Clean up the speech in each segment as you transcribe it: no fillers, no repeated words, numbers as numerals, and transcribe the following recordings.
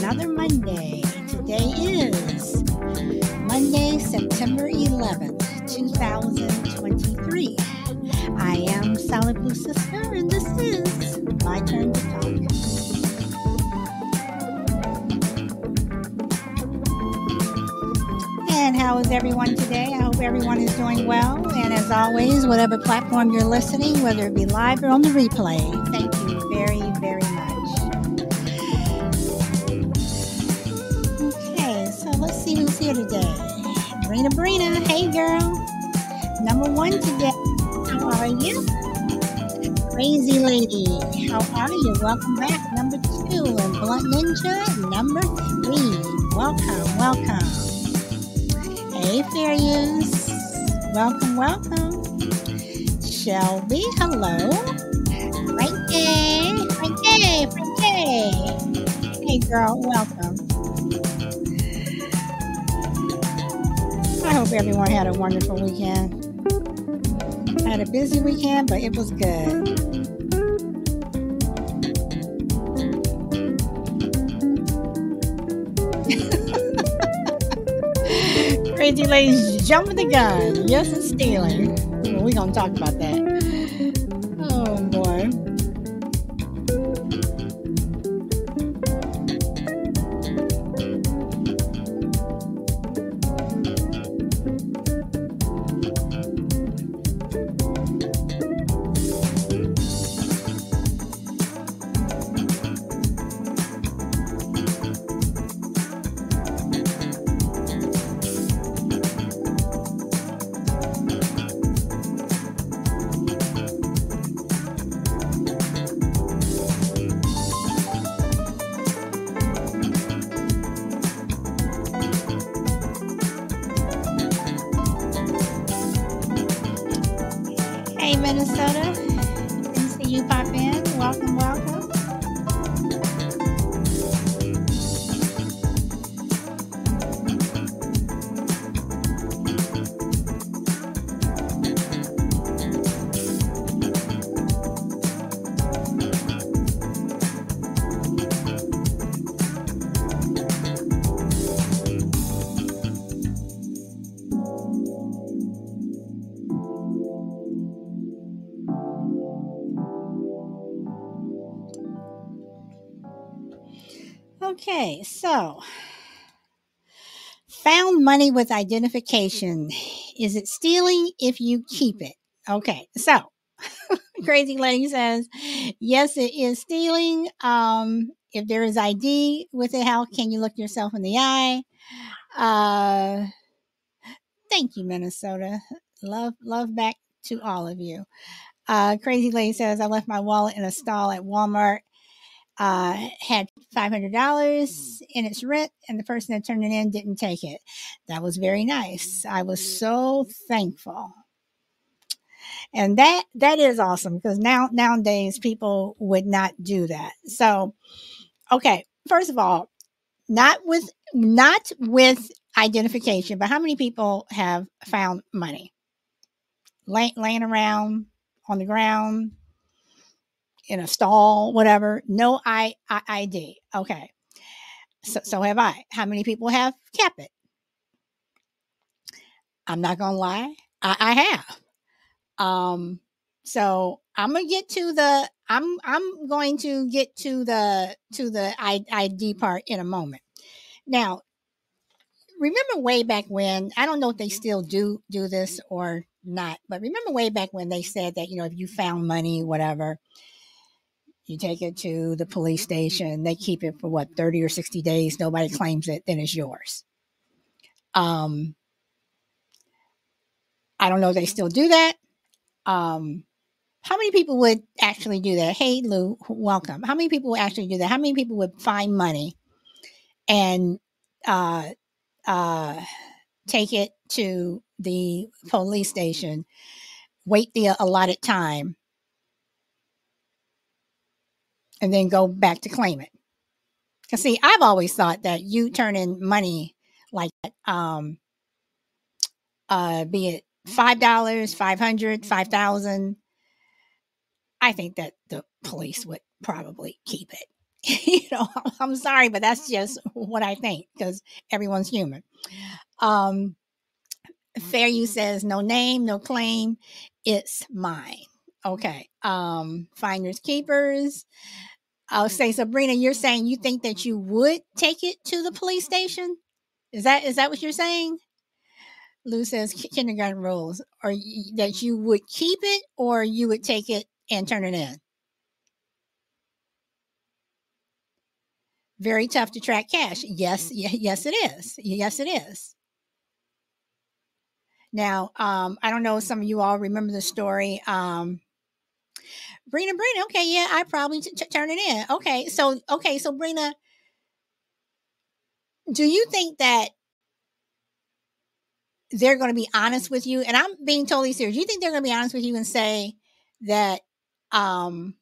another Monday. Today is Monday, September 11th, 2023. I am Solid Blue Sister, and this is my turn to talk. And how is everyone today? I hope everyone is doing well. And as always, whatever platform you're listening, whether it be live or on the replay, thank you very, very much. Okay, so let's see who's here today. Brina, hey girl. Number one today, how are you? Crazy Lady, how are you? Welcome back. Number two, and Blunt Ninja, number three. Welcome. Hey, Fairies. Welcome. Shelby, hello. Frankie. Hey, girl, welcome. I hope everyone had a wonderful weekend. I had a busy weekend, but it was good. Crazy Lady's jumping the gun. Yes, it's stealing. Well, we're going to talk about that. Oh, boy. Hey, Minnesota. Good to see you pop in. Welcome. Okay, so found money with identification. Is it stealing if you keep it? Okay, so Crazy Lady says, yes, it is stealing. If there is ID with it, how can you look yourself in the eye? Thank you, Minnesota. Love back to all of you. Crazy Lady says, I left my wallet in a stall at Walmart. Had $500 in its rent, and the person that turned it in didn't take it. That was very nice. I was so thankful. And that is awesome, because nowadays people would not do that. So, okay, first of all, not with identification, but how many people have found money laying around on the ground, in a stall, whatever? No ID. Okay. So have I. How many people have kept it? I'm not gonna lie, I have. So I'm going to get to the ID part in a moment. Now, remember way back when, I don't know if they still do this or not, but remember way back when they said that, if you found money, whatever, you take it to the police station, they keep it for 30 or 60 days. Nobody claims it, then it's yours. I don't know if they still do that. How many people would actually do that? Hey, Lou, welcome. How many people would actually do that? How many people would find money and take it to the police station, wait the allotted time, and then go back to claim it? Because, see, I've always thought that you turn in money like that, be it $5, 500, 5,000, I think that the police would probably keep it. I'm sorry, but that's just what I think because everyone's human. Um, Fair You says, no name, no claim. It's mine. Okay. Finders keepers. I'll say, Sabrina, you're saying you think that you would take it to the police station? Is that what you're saying? Lou says kindergarten rules, or that you would keep it, or you would take it and turn it in. Very tough to track cash. Yes, yes, it is. Yes, it is. Now, I don't know if some of you all remember the story. Brina, okay, yeah, I probably turn it in. Okay, so Brina, do you think that they're going to be honest with you? And I'm being totally serious. Do you think they're going to be honest with you and say that um,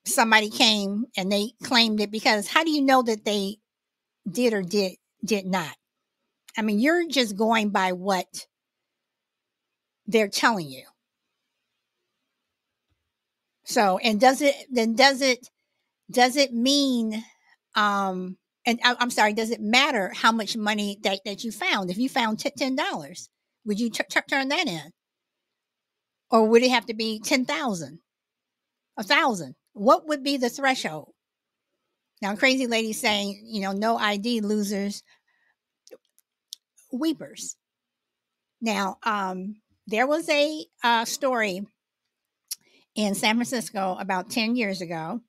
somebody came and they claimed it? Because how do you know that they did or did not? I mean, you're just going by what they're telling you. So, and does it mean and I'm sorry, does it matter how much money that you found? If you found $10, would you turn that in? Or would it have to be 10,000, 1,000? What would be the threshold? Now, crazy lady saying, no ID, losers, weepers. Now, there was a story in San Francisco about 10 years ago.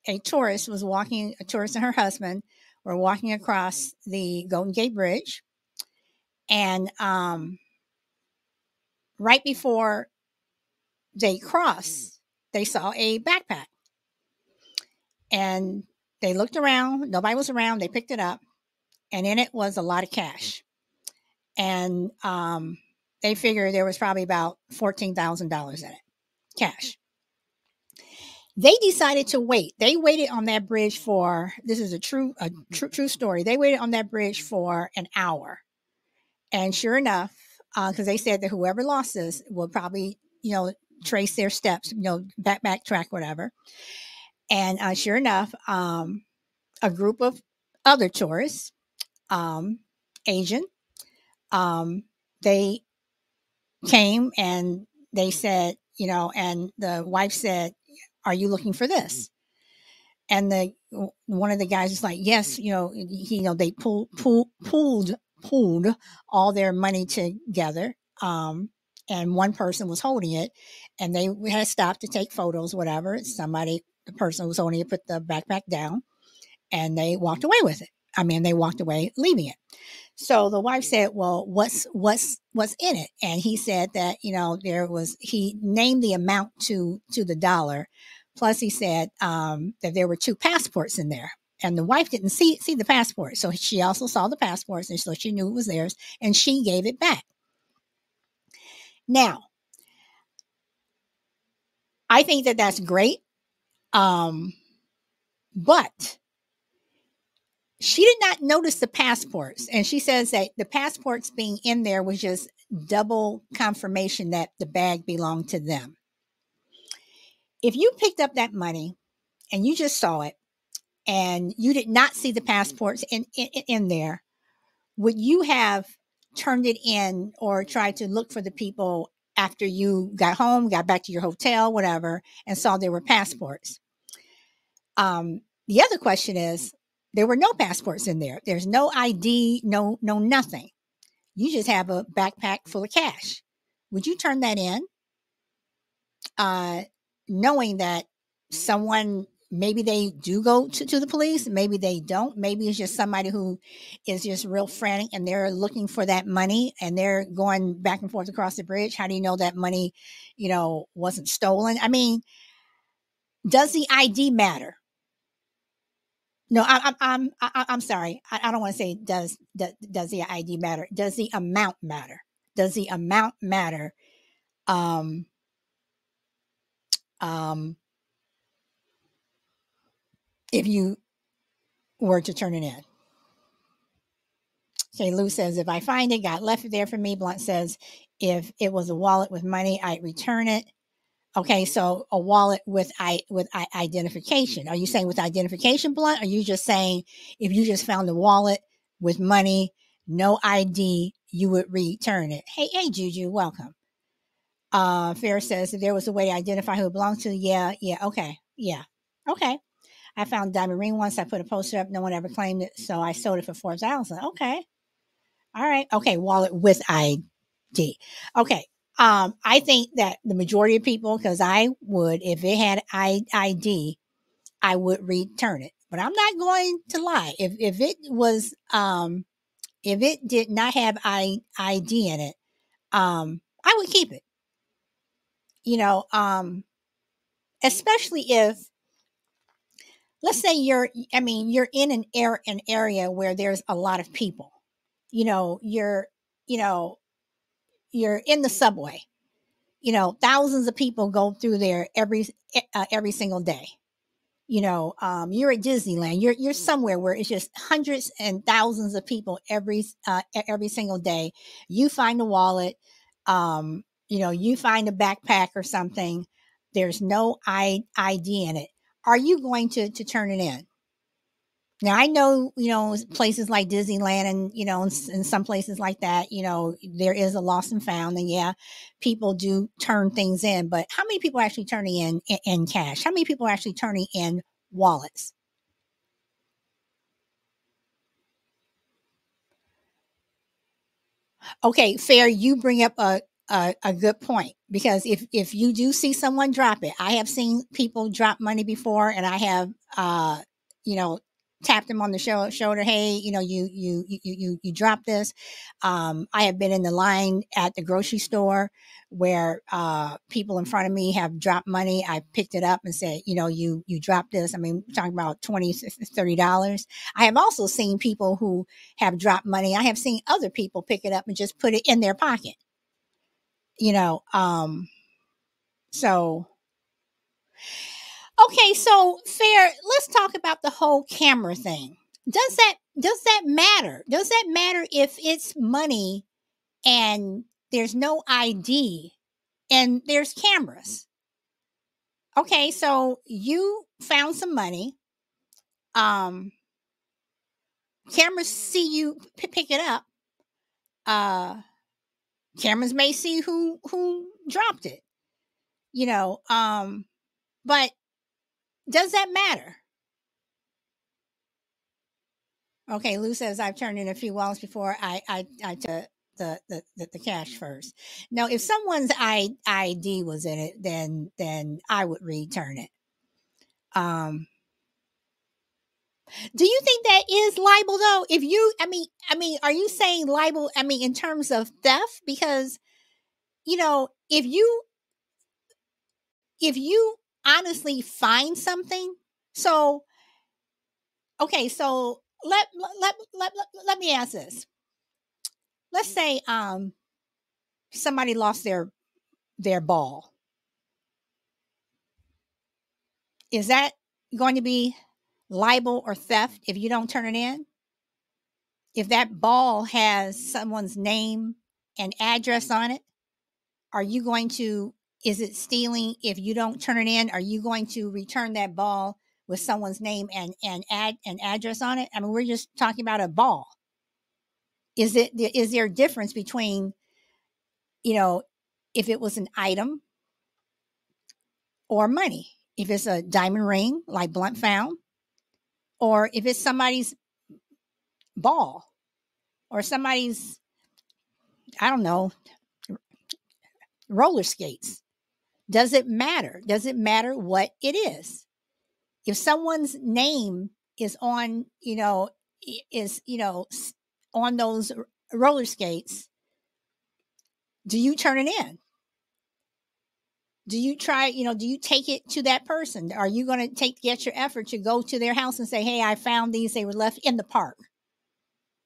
A tourist and her husband were walking across the Golden Gate Bridge. And right before they crossed, they saw a backpack. And they looked around. Nobody was around. They picked it up. And in it was a lot of cash. And they figured there was probably about $14,000 in it, cash. They decided to wait. They waited on that bridge for, this is a true story. They waited on that bridge for an hour. And sure enough, because they said that whoever lost this will probably, trace their steps, backtrack, whatever. And sure enough, a group of other tourists, Asian, they came and they said, and the wife said, "Are you looking for this?" And one of the guys was like, "Yes, they pooled all their money together." And one person was holding it, and they had stopped to take photos, whatever. The person who was holding it put the backpack down, and they walked away with it. I mean, they walked away leaving it. So the wife said, "Well, what's in it?" And he said that he named the amount to the dollar, plus he said that there were 2 passports in there. And the wife didn't see the passport, so she also saw the passports, and so she knew it was theirs, and she gave it back. Now, I think that that's great, but she did not notice the passports, and she says that the passports being in there was just double confirmation that the bag belonged to them. If you picked up that money and you just saw it and you did not see the passports in there, would you have turned it in or tried to look for the people after you got home, got back to your hotel, whatever, and saw there were passports? The other question is, there were no passports in there. There's no ID, no nothing. You just have a backpack full of cash. Would you turn that in, knowing that someone, maybe they do go to the police, maybe they don't, maybe it's just somebody who is just real frantic and they're looking for that money and they're going back and forth across the bridge? How do you know that money, wasn't stolen? I mean, does the ID matter? No, I'm sorry. I don't want to say does the ID matter? Does the amount matter? Does the amount matter? Um, if you were to turn it in. Okay, Lou says, if I find it, got left there for me. Blunt says, if it was a wallet with money, I'd return it. Okay, so a wallet with identification. Are you saying with identification blunt? Or are you just saying if you just found a wallet with money, no ID, you would return it? Hey, Juju, welcome. Fair says if there was a way to identify who it belonged to, yeah, okay, yeah, okay. I found a diamond ring once. I put a poster up. No one ever claimed it, so I sold it for 4,000. Okay, all right, okay. Wallet with ID. Okay. I think that the majority of people, because I would, if it had ID, I would return it. But I'm not going to lie. If it was, if it did not have ID in it, I would keep it. You know, especially if, let's say you're in an area where there's a lot of people. You know, you know, you're in the subway. Thousands of people go through there every single day. You're at Disneyland. You're somewhere where it's just hundreds and thousands of people every single day. You find a wallet. You find a backpack or something. There's no ID in it. Are you going to turn it in? Now I know, places like Disneyland and, in some places like that, there is a lost and found, and yeah, people do turn things in, but how many people are actually turning in cash? How many people are actually turning in wallets? Okay, fair. You bring up a good point, because if you do see someone drop it, I have seen people drop money before, and I have you know tapped them on the shoulder. Hey, you dropped this. I have been in the line at the grocery store where people in front of me have dropped money. I picked it up and said, you dropped this. I mean, we're talking about $20, $30. I have also seen people who have dropped money. I have seen other people pick it up and just put it in their pocket. You know, so okay, so fair. Let's talk about the whole camera thing. Does that matter? Does that matter if it's money and there's no ID and there's cameras? Okay, so you found some money. Um, Cameras see you pick it up. Uh, Cameras may see who dropped it. But does that matter? Okay, Lou says I've turned in a few wallets before. I took the cash first. Now, if someone's ID was in it, then I would return it. Um, do you think that is libel though? If you, are you saying libel? I mean, in terms of theft, because if you honestly find something, so okay, so let me ask this. Let's say somebody lost their ball. Is that going to be libel or theft if you don't turn it in? If that ball has someone's name and address on it, are you going to, is it stealing if you don't turn it in? Are you going to return that ball with someone's name and add an address on it? I mean, we're just talking about a ball. Is there a difference between, if it was an item or money? If it's a diamond ring like Blunt found, or if it's somebody's ball or somebody's, I don't know, roller skates. Does it matter? Does it matter what it is? If someone's name is on, on those roller skates, do you turn it in? Do you try, do you take it to that person? Are you going to get your effort to go to their house and say, hey, I found these, they were left in the park.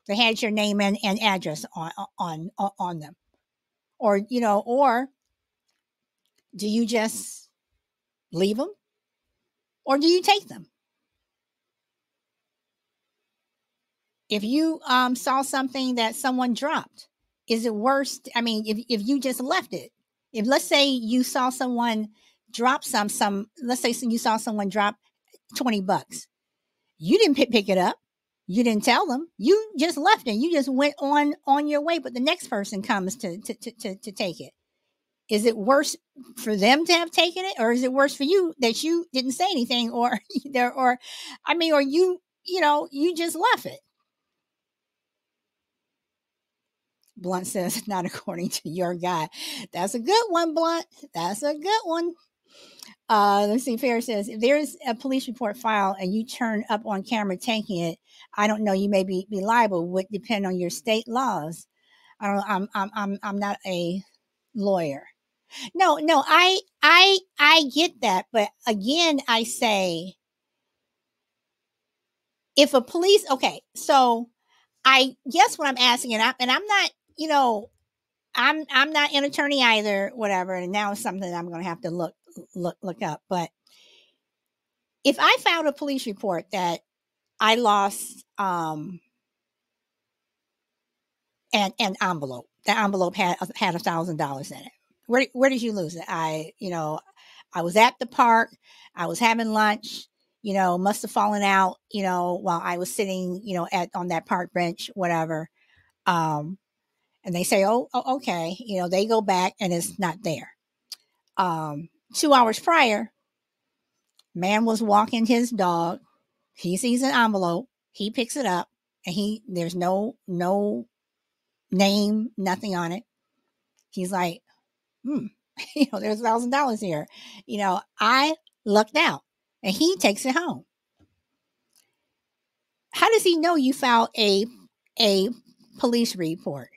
They had your name and address on them. Or, or do you just leave them? Or do you take them? If you saw something that someone dropped, is it worse? I mean, if you just left it, if let's say you saw someone drop let's say you saw someone drop $20. You didn't pick it up. You didn't tell them. You just left it. You just went on your way. But the next person comes to take it. Is it worse for them to have taken it, or is it worse for you that you didn't say anything, or or you just left it? Blunt says, not according to your guy. That's a good one, Blunt. That's a good one. Let's see. Fair says, if there's a police report filed and you turn up on camera taking it, I don't know. You may be liable. Would depend on your state laws. I don't. I'm not a lawyer. No. I get that, but again, I say, if a police. Okay, so I guess what I'm asking, and I'm not. I'm not an attorney either. Whatever. And now it's something that I'm going to have to look up. But if I found a police report that I lost an envelope. The envelope had $1,000 in it. Where did you lose it? I was at the park. I was having lunch. Must have fallen out. While I was sitting. On that park bench, whatever. And they say, oh, okay. They go back and it's not there. 2 hours prior, man was walking his dog. He sees an envelope. He picks it up, and there's no name, nothing on it. He's like, there's $1,000 here. I lucked out, and he takes it home. How does he know you filed a police report?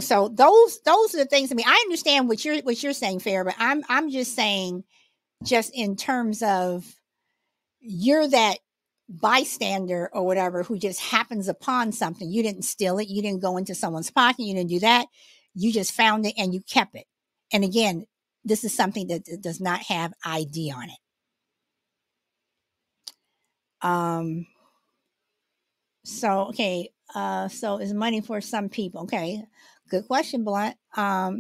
So those are the things. I mean, I understand what you're saying, Fair, but I'm just saying, just in terms of, you're that bystander or whatever who just happens upon something. You didn't steal it. You didn't go into someone's pocket. You didn't do that. You just found it and you kept it. And again, this is something that does not have ID on it. So, okay. So is money for some people? Okay. Good question, Blunt. I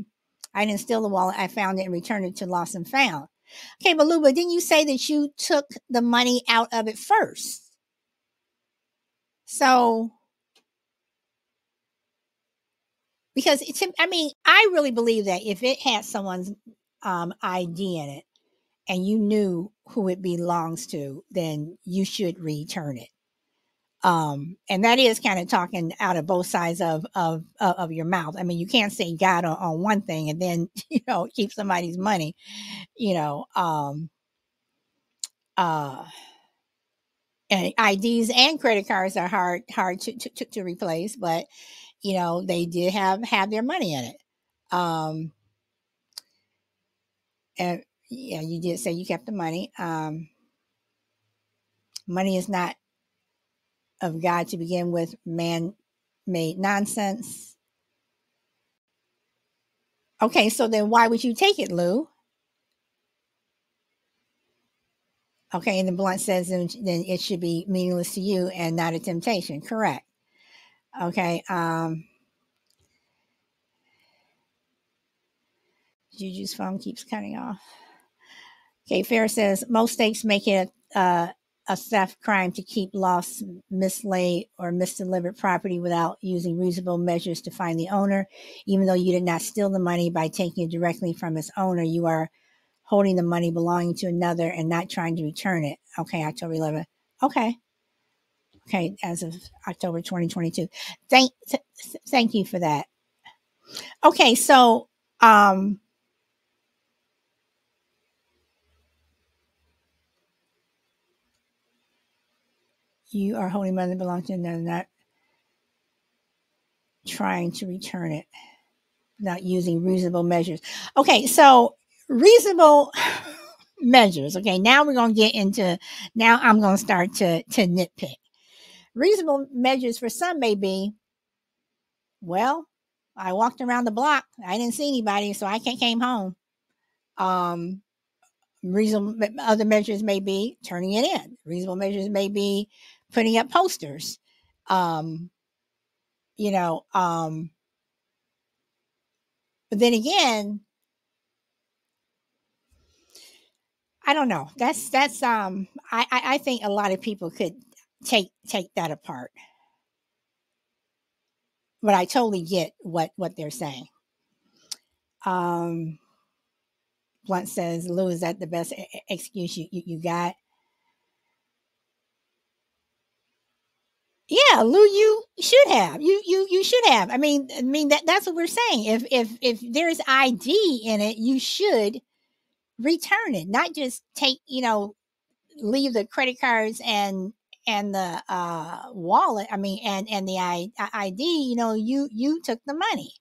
didn't steal the wallet. I found it and returned it to Lost and Found. Okay, but Luba, didn't you say that you took the money out of it first? So, because I really believe that if it had someone's ID in it and you knew who it belongs to, then you should return it. And that is kind of talking out of both sides of your mouth. I mean, you can't say God on one thing and then, keep somebody's money, and IDs and credit cards are hard to replace, but they did have their money in it. And yeah, you did say you kept the money. Money is not of God to begin with, man-made nonsense. Okay, so then why would you take it, Lou? Okay, and the Blunt says then it should be meaningless to you and not a temptation. Correct. Okay. Juju's phone keeps cutting off. Okay, Fair says most states make it a theft crime to keep lost, mislaid, or misdelivered property without using reasonable measures to find the owner. Even though you did not steal the money by taking it directly from its owner, you are holding the money belonging to another and not trying to return it. Okay, October 11th. Okay, as of October 2022. Thank you for that. Okay, so you are holding money that belongs to another, not trying to return it, not using reasonable measures. Okay, so reasonable measures. Okay, now we're going to get into, now I'm going to start to nitpick. Reasonable measures for some may be, well, I walked around the block. I didn't see anybody, so I came home. Reasonable other measures may be turning it in. Reasonable measures may be putting up posters. But then again, I don't know. That's I think a lot of people could take that apart, but I totally get what they're saying. Um, Blunt says, "Lou, is that the best excuse you got?" Yeah, Lou, you should have. You should have. I mean that's what we're saying. If there's ID in it, you should return it, not just take, leave the credit cards and the wallet. I mean, and the ID. You took the money.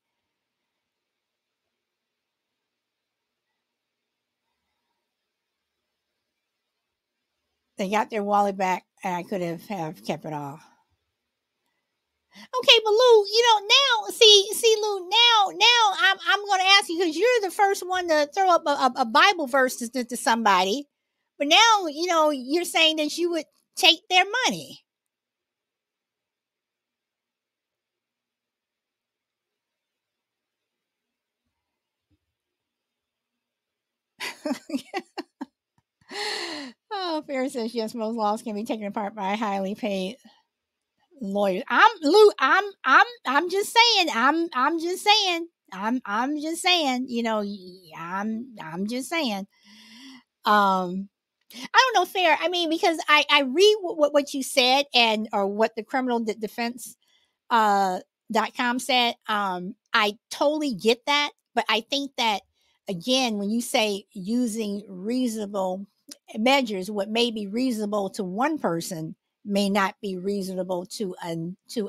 They got their wallet back, and I could have kept it all. Okay, but Lou, now see, Lou, now I'm going to ask you because you're the first one to throw up a Bible verse to somebody, but now you're saying that you would take their money. Oh, Fair says yes. Most laws can be taken apart by highly paid lawyers. I'm Lou. I'm just saying. I'm just saying. I'm just saying. I'm just saying. Um, I don't know, Fair. I mean, because I read what you said and or what the criminal defense uh .com said. I totally get that, but I think that again, when you say using reasonable measures, what may be reasonable to one person may not be reasonable to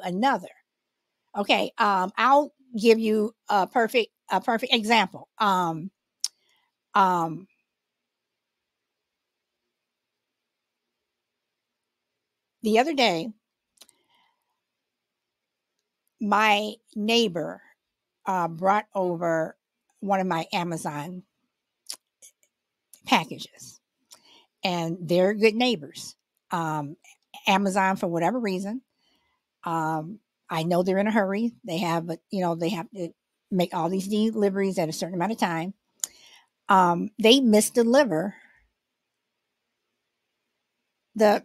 another. Okay, I'll give you a perfect example. Um, the other day, my neighbor brought over one of my Amazon packages, and they're good neighbors. Um, Amazon, for whatever reason, um, I know they're in a hurry. They have to make all these deliveries at a certain amount of time. They misdeliver the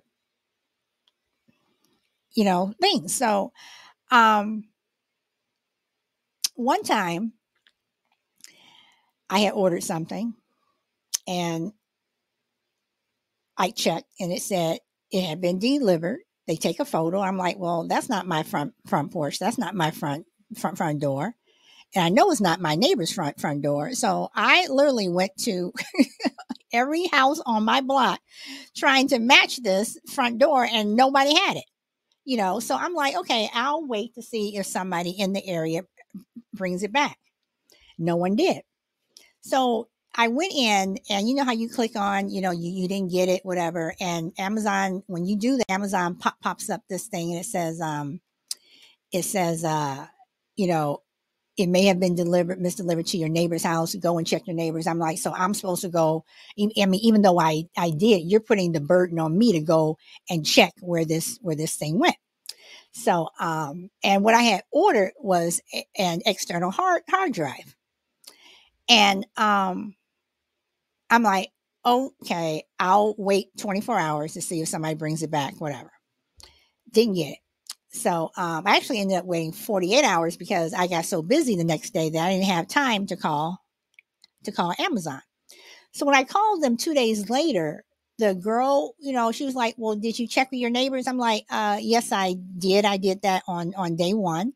things. So one time I had ordered something and I checked and it said it had been delivered. They take a photo. I'm like, well, that's not my front porch. That's not my front door. And I know it's not my neighbor's front door. So I literally went to every house on my block trying to match this front door, and nobody had it. So I'm like, okay, I'll wait to see if somebody in the area brings it back. No one did. So I went in, and you know how you click on, you didn't get it, whatever. And Amazon, when you do the Amazon pops up this thing and it says, you know, it may have been misdelivered to your neighbor's house. Go and check your neighbors. I'm like, so I'm supposed to go. I mean, even though I did, you're putting the burden on me to go and check where this thing went. So, and what I had ordered was an external hard drive. And, I'm like, okay, I'll wait 24 hours to see if somebody brings it back, whatever. Didn't get it. So I actually ended up waiting 48 hours because I got so busy the next day that I didn't have time to call Amazon. So when I called them 2 days later, the girl, she was like, well, did you check with your neighbors? I'm like, yes, I did. I did that on day one.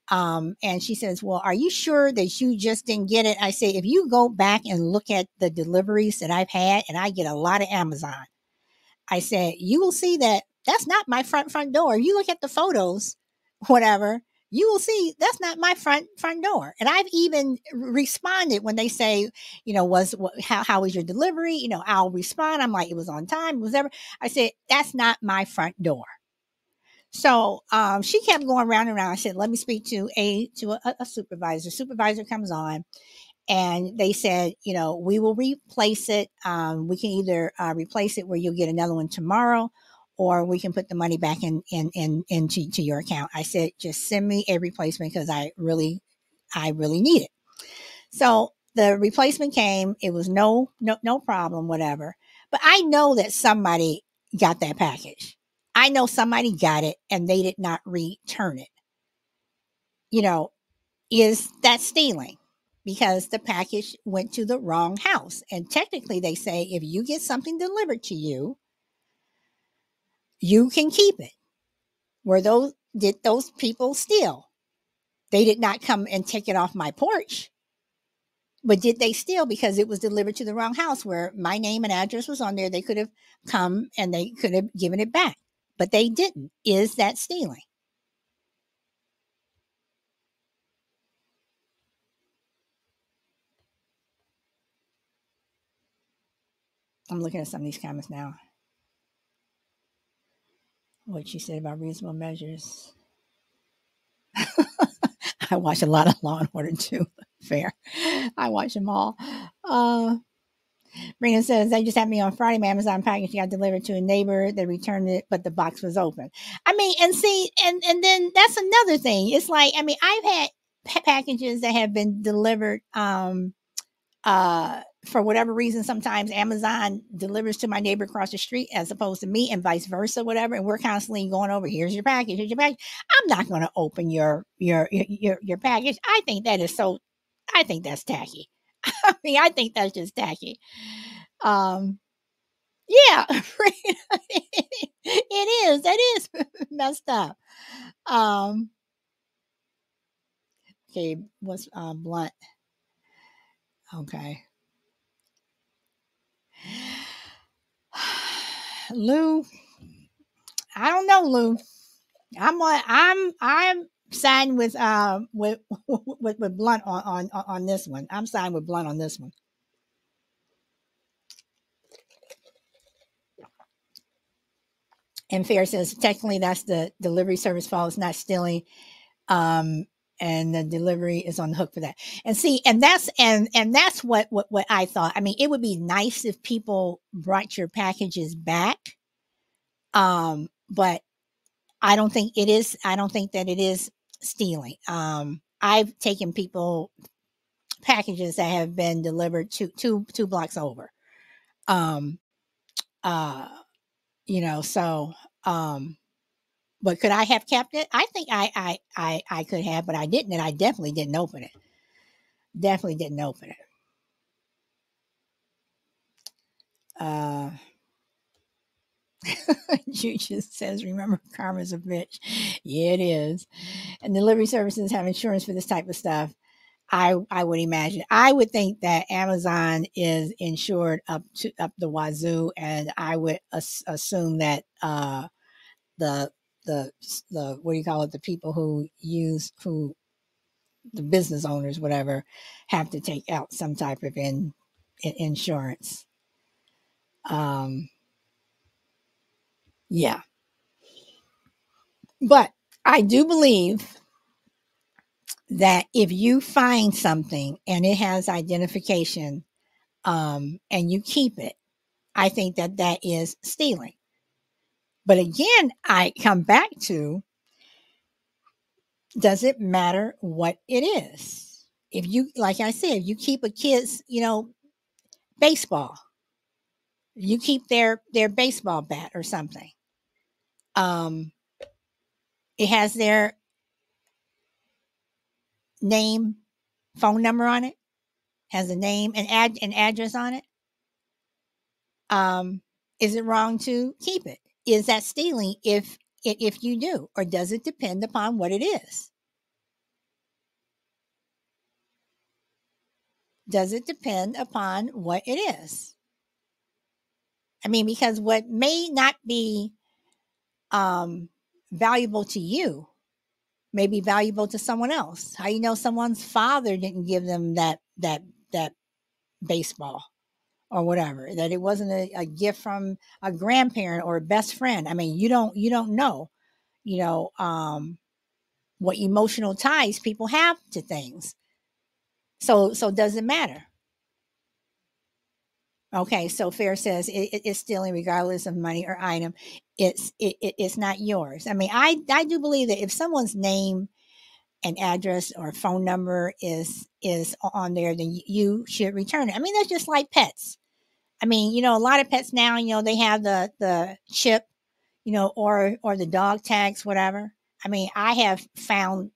And she says, well, are you sure that you just didn't get it? I say, if you go back and look at the deliveries that I've had, and I get a lot of Amazon, I said, you will see that that's not my front door. If you look at the photos, whatever, you will see that's not my front door. And I've even responded when they say, how was your delivery? I'll respond. I'm like, it was on time, whatever. I said, that's not my front door. So she kept going round and round. I said, let me speak to a supervisor. Supervisor comes on, and they said, we will replace it. We can either replace it where you'll get another one tomorrow, or we can put the money back into your account. I said, just send me a replacement because I really need it. So the replacement came. It was no problem, whatever. But I know that somebody got that package. I know somebody got it and they did not return it. You know, is that stealing? Because the package went to the wrong house. And technically, they say if you get something delivered to you, you can keep it. Did those people steal? They did not come and take it off my porch. But did they steal because it was delivered to the wrong house where my name and address was on there? They could have come and they could have given it back, but they didn't. Is that stealing? I'm looking at some of these comments now. What she said about reasonable measures. I watch a lot of Law and Order too. Fair. I watch them all. Rena says, they just had me on Friday. My Amazon package got delivered to a neighbor. They returned it, but the box was open. I mean, and see, and then that's another thing. It's like, I mean, I've had packages that have been delivered for whatever reason. Sometimes Amazon delivers to my neighbor across the street as opposed to me, and vice versa, whatever. And we're constantly going over, here's your package, here's your package. I'm not going to open your package. I think that's tacky. I mean, I think that's just tacky. Yeah, it is. That is messed up. Okay, what's blunt? Okay. Lou, I don't know, Lou. I'm siding with with Blunt on this one. I'm siding with Blunt on this one. And Fair says technically that's the delivery service fault. It's not stealing. And the delivery is on the hook for that. And see, and that's what I thought. I mean, it would be nice if people brought your packages back. But I don't think it is. I don't think that it is stealing. I've taken people packages that have been delivered two blocks over. Um, uh, so but could I have kept it? I think I could have, but I didn't, and I definitely didn't open it. Definitely didn't open it. Juju says, remember, karma's a bitch. Yeah, it is. And delivery services have insurance for this type of stuff. I would imagine. I would think that Amazon is insured up the wazoo, and I would assume that the what do you call it? The people who the business owners, whatever, have to take out some type of insurance. Yeah, but I do believe that if you find something and it has identification, and you keep it, I think that is stealing. But again, I come back to, does it matter what it is? If you, like I said, if you keep a kid's, baseball, you keep their baseball bat or something. It has their name, phone number on it, has a name and an address on it. Is it wrong to keep it? Is that stealing if you do, or does it depend upon what it is? Does it depend upon what it is? I mean, because what may not be valuable to you may be valuable to someone else. How you know someone's father didn't give them that baseball or whatever, that it wasn't a gift from a grandparent or a best friend. I mean, you don't know, what emotional ties people have to things. So does it matter? Okay, so Fair says it's stealing regardless of money or item. It's not yours. I mean, I do believe that if someone's name and address or phone number is on there, then you should return it. I mean, that's just like pets. I mean, a lot of pets now, they have the chip, or the dog tags, whatever. I mean, I have found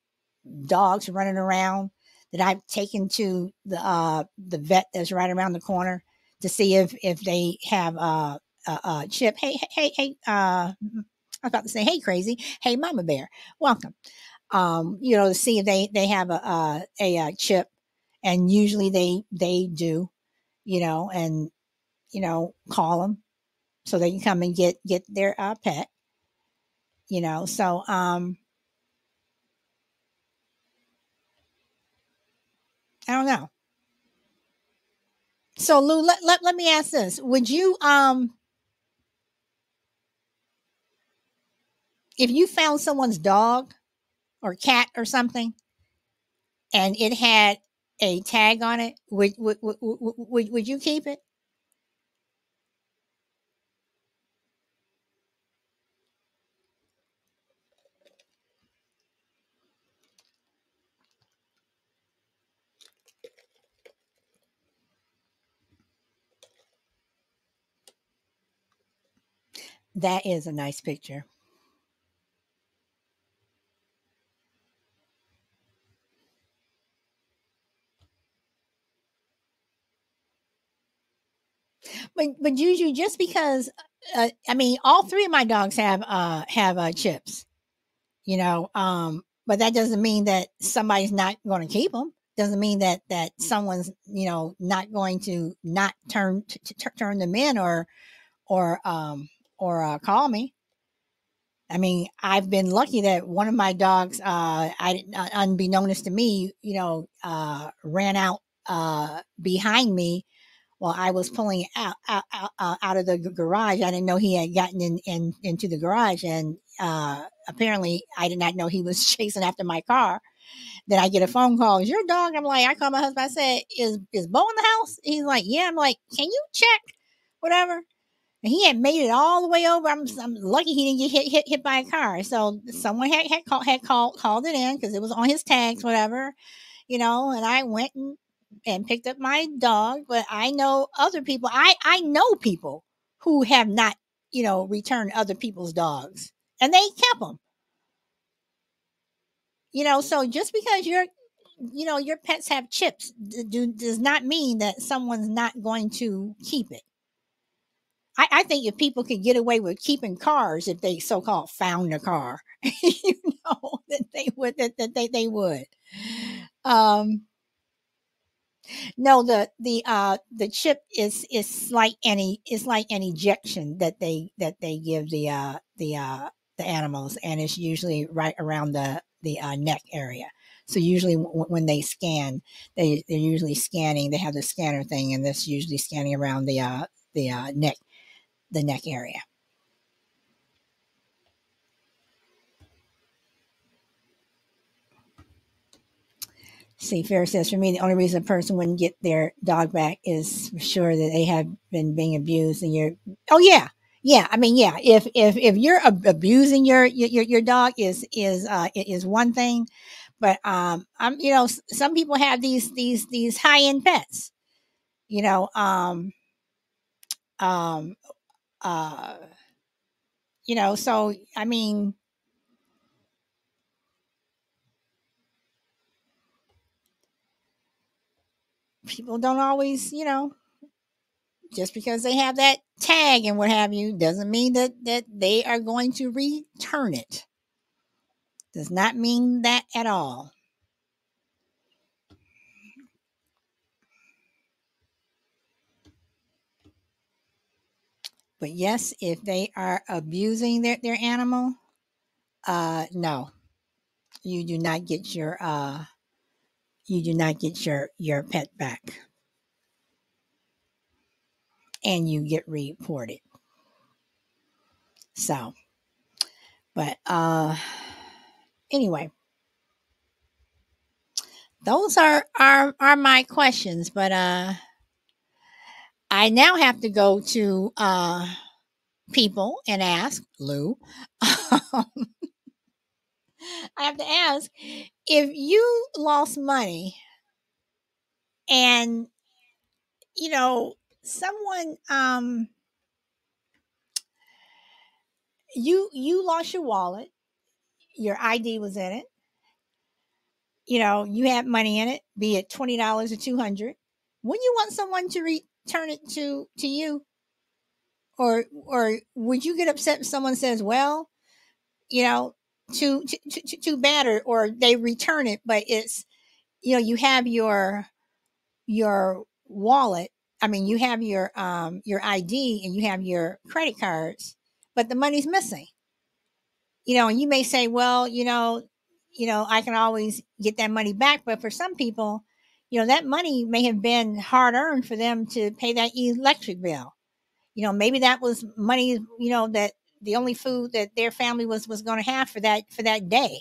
dogs running around that I've taken to the vet that's right around the corner to see if they have a chip. I was about to say, hey, crazy, hey, Mama Bear, welcome. To see if they have a chip, and usually they do, and call them so they can come and get their pet. So I don't know. So Lou, let me ask this: would you if you found someone's dog or cat or something and it had a tag on it, would you keep it? That is a nice picture. But usually, just because, I mean, all three of my dogs have chips, but that doesn't mean that somebody's not going to keep them. Doesn't mean that someone's not going to not turn them in or call me. I mean, I've been lucky that one of my dogs, unbeknownst to me, ran out behind me while I was pulling out of the garage. I didn't know he had gotten into the garage, and apparently, I did not know he was chasing after my car. Then I get a phone call. Is your dog? I'm like, I call my husband. I said, is Bo in the house? He's like, yeah. I'm like, can you check? Whatever. And he had made it all the way over. I'm lucky he didn't get hit by a car. So someone called it in because it was on his tags, whatever, And I went and picked up my dog. But I know other people. I know people who have not, returned other people's dogs, and they kept them. So just because your pets have chips does not mean that someone's not going to keep it. I think if people could get away with keeping cars, if they so-called found a car, that they would, they would. Um, no, the chip is like an ejection that they give the animals, and it's usually right around the neck area. So usually when they scan, they're usually scanning. They have the scanner thing, and that's usually scanning around the neck area. See, Fair says, for me, the only reason a person wouldn't get their dog back is for sure that they have been being abused, and you're. Oh yeah, yeah. I mean, yeah. If you're abusing your dog is one thing, but I'm some people have these high end pets. You know, um, uh, So I mean, people don't always just because they have that tag and what have you doesn't mean that they are going to return it. Does not mean that at all. But yes, if they are abusing their animal, no, you do not get your pet back, and you get reported. So, but anyway, those are my questions. But I now have to go to people and ask Lou. I have to ask, if you lost money and you know someone you lost your wallet, your ID was in it, you had money in it, be it $20 or 200. Wouldn't you want someone to return it to you? Or would you get upset if someone says, well, you know, too bad, or they return it, but it's, you have your wallet. I mean, you have your ID and you have your credit cards, but the money's missing. And you may say, well, I can always get that money back. But for some people, that money may have been hard earned for them to pay that electric bill. Maybe that was money, that the only food that their family was going to have for that day.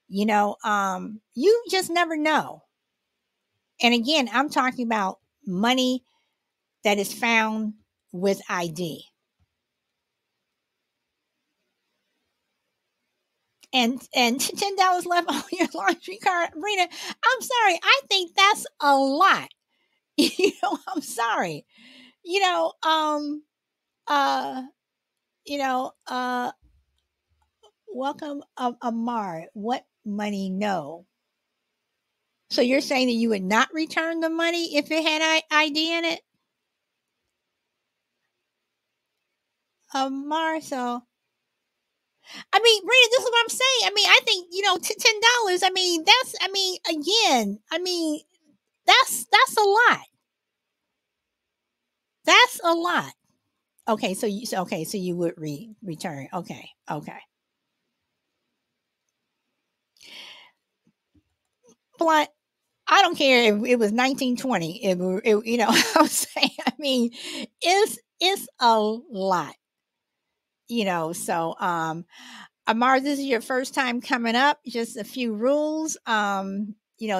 You just never know. And again, I'm talking about money that is found with ID. And $10 left on your laundry card, Rena. I'm sorry. I think that's a lot. I'm sorry. You know, um, uh, welcome, Amar. What money? No. So you're saying that you would not return the money if it had ID in it, Amar? So I mean, Rita, this is what I'm saying. I mean, I think $10. I mean, that's. I mean, again, I mean, that's a lot. That's a lot. Okay, so you would return. Okay, okay. Blunt. I don't care if it was 1920. I'm saying. I mean, it's a lot. So Amar, this is your first time coming up. Just a few rules.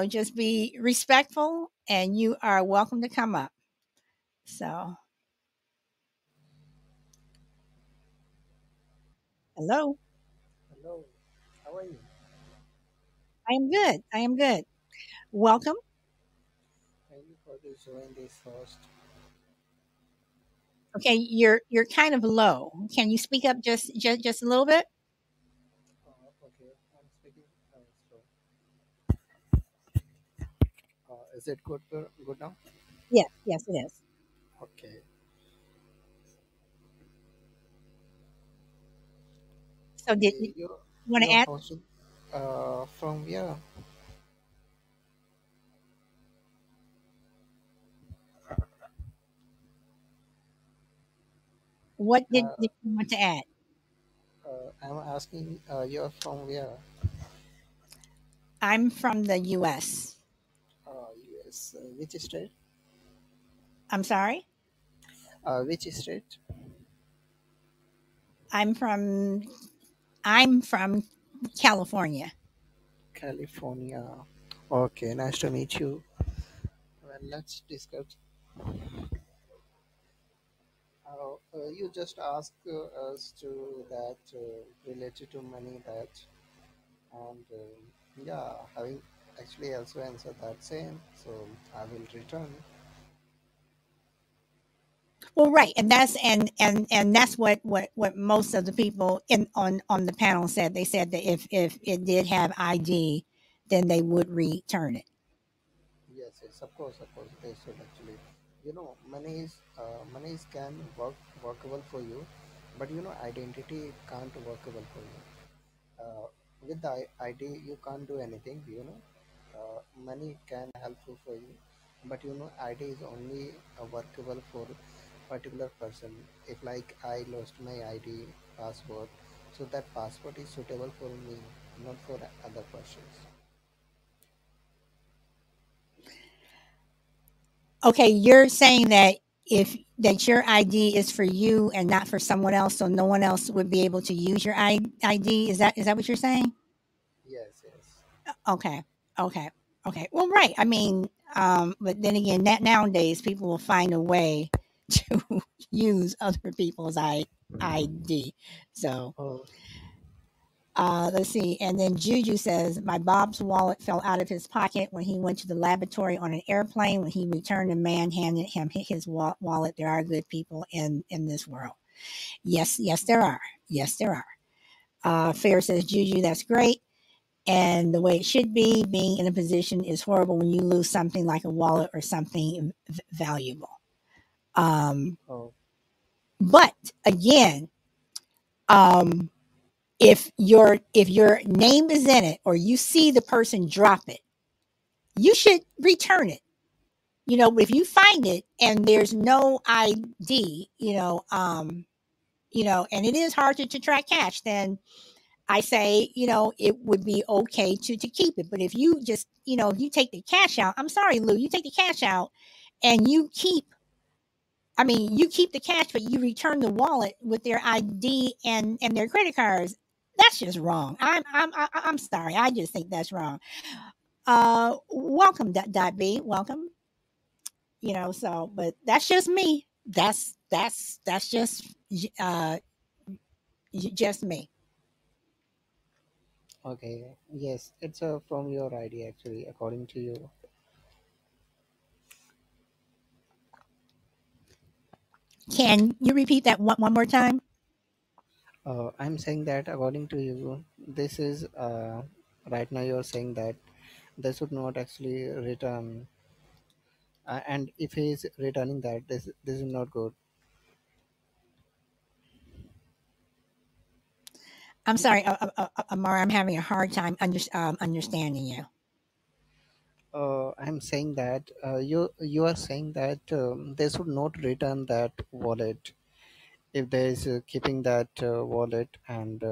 Just be respectful, and you are welcome to come up. So, hello. Hello, how are you? I am good. I am good. Welcome. Thank you for this join this host. Okay, you're kind of low. Can you speak up just a little bit? Okay, I'm speaking. So, is it good now? Yes, yes, it is. Okay. So, did you Okay, want to you're add hosting from where? what Uh, did you want to add? I'm asking you're from where? I'm from the U.S. US. Which state? I'm sorry. Which state? I'm from I'm from California. California. Okay, nice to meet you. Well, let's discuss. You just asked us to that related to money that and yeah, having actually also answered that same, so I will return. Well, right, and that's what most of the people in on the panel said. They said that if it did have ID, then they would return it. Yes, yes, of course they should actually, money is can workable for you, but identity can't workable for you. With the ID you can't do anything, money can helpful for you, but ID is only workable for particular person. If like I lost my ID password, so that password is suitable for me, not for other persons. Okay, you're saying that if that your ID is for you and not for someone else, so no one else would be able to use your ID. Is that what you're saying? Yes, yes. Okay, okay, okay. Well, right. I mean, but then again, that nowadays people will find a way to use other people's ID. So Oh, Let's see. And then Juju says, my Bob's wallet fell out of his pocket when he went to the laboratory on an airplane. When he returned, a man handed him his wallet. There are good people in this world. Yes, yes, there are. Yes, there are. Fair says, Juju, that's great. And the way it should be, being in a position is horrible when you lose something like a wallet or something valuable. Um, Oh, but again, um, if your name is in it or you see the person drop it, you should return it. If you find it and there's no ID, and it is hard to track cash, then I say, it would be okay to keep it. But if you just, if you take the cash out, I'm sorry, Lou, you take the cash out and you keep the cash, but you return the wallet with their ID and their credit cards. That's just wrong. I'm sorry. I just think that's wrong. Welcome, dot B. Welcome. But that's just me. That's uh just me. okay. Yes, it's from your ID actually, according to you. Can you repeat that one more time? I'm saying that according to you, this is right now you're saying that they should not actually return, and if he is returning that, this is not good. I'm sorry, Amara. I'm having a hard time understanding you. I'm saying that you are saying that they should not return that wallet if there is keeping that wallet and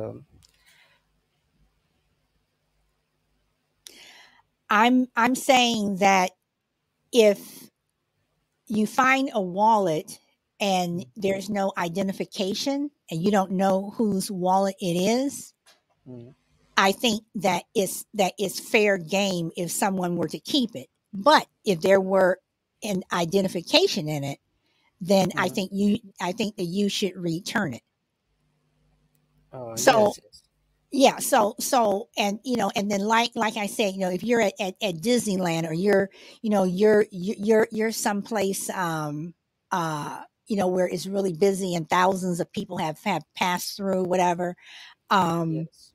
I'm saying that if you find a wallet and there's no identification and you don't know whose wallet it is, mm, I think that is fair game if someone were to keep it. But if there were an identification in it, then I mm, think that you should return it. So yes, yes, yeah, and then like I said, if you're at Disneyland or you're someplace where it's really busy and thousands of people have passed through whatever, um yes,